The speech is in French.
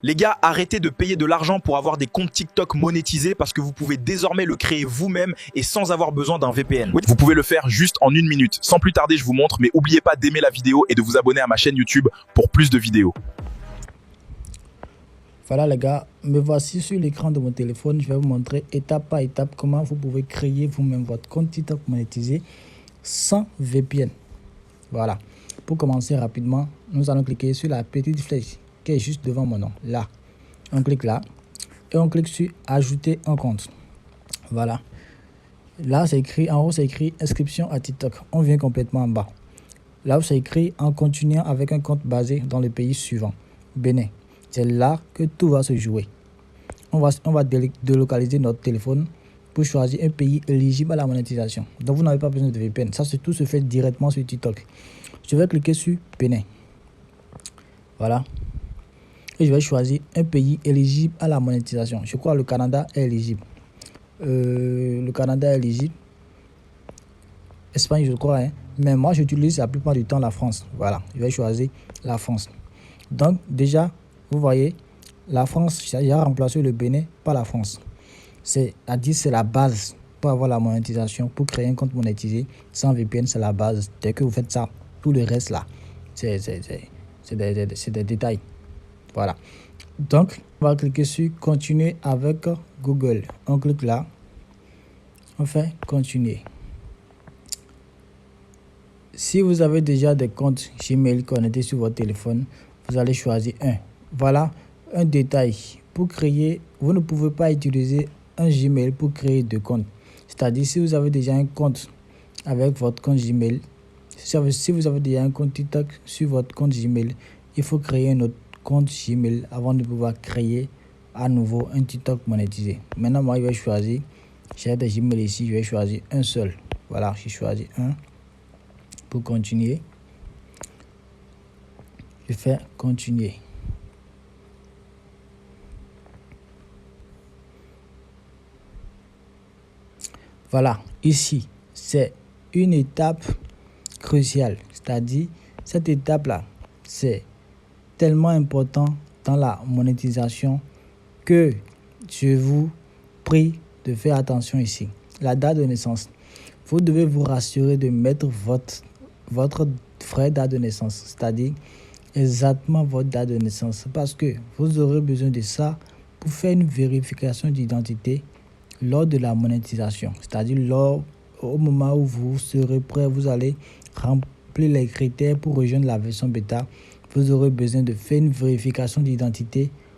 Les gars, arrêtez de payer de l'argent pour avoir des comptes TikTok monétisés parce que vous pouvez désormais le créer vous-même et sans avoir besoin d'un VPN. Vous pouvez le faire juste en 1 minute. Sans plus tarder, je vous montre, mais n'oubliez pas d'aimer la vidéo et de vous abonner à ma chaîne YouTube pour plus de vidéos. Voilà les gars, me voici sur l'écran de mon téléphone. Je vais vous montrer étape par étape comment vous pouvez créer vous-même votre compte TikTok monétisé sans VPN. Voilà. Pour commencer rapidement, nous allons cliquer sur la petite flèche qui est juste devant mon nom. Là, on clique là et on clique sur ajouter un compte. Voilà. Là, c'est écrit en haut, c'est écrit inscription à TikTok. On vient complètement en bas. Là où c'est écrit en continuant avec un compte basé dans le pays suivant, Bénin. C'est là que tout va se jouer. On va délocaliser notre téléphone pour choisir un pays éligible à la monétisation. Donc vous n'avez pas besoin de VPN. Ça, tout se fait directement sur TikTok. Je vais cliquer sur Bénin. Voilà. Et je vais choisir un pays éligible à la monétisation. Je crois que le Canada est éligible. Le Canada est éligible. Espagne, je crois. Hein. Mais moi, j'utilise la plupart du temps la France. Voilà. Je vais choisir la France. Donc, déjà, vous voyez, la France, j'ai remplacé le Bénin par la France. C'est-à-dire, c'est la base pour avoir la monétisation, pour créer un compte monétisé sans VPN, c'est la base. Dès que vous faites ça, tout le reste là, c'est des détails. Voilà. Donc, on va cliquer sur continuer avec Google. On clique là. On fait continuer. Si vous avez déjà des comptes Gmail connectés sur votre téléphone, vous allez choisir un. Voilà un détail. Pour créer, vous ne pouvez pas utiliser un Gmail pour créer deux comptes. C'est-à-dire, si vous avez déjà un compte avec votre compte Gmail, si vous avez déjà un compte TikTok sur votre compte Gmail, il faut créer un autre compte Gmail avant de pouvoir créer à nouveau un TikTok monétisé. Maintenant, moi, je vais choisir, j'ai des Gmail ici, je vais choisir un seul. Voilà, j'ai choisi un. Pour continuer, je fais continuer. Voilà, ici, c'est une étape cruciale. C'est-à-dire, cette étape-là, c'est tellement important dans la monétisation que je vous prie de faire attention ici. La date de naissance. Vous devez vous rassurer de mettre votre vraie date de naissance, c'est-à-dire exactement votre date de naissance, parce que vous aurez besoin de ça pour faire une vérification d'identité lors de la monétisation, c'est-à-dire au moment où vous serez prêt, vous allez remplir les critères pour rejoindre la version bêta. Vous aurez besoin de faire une vérification d'identité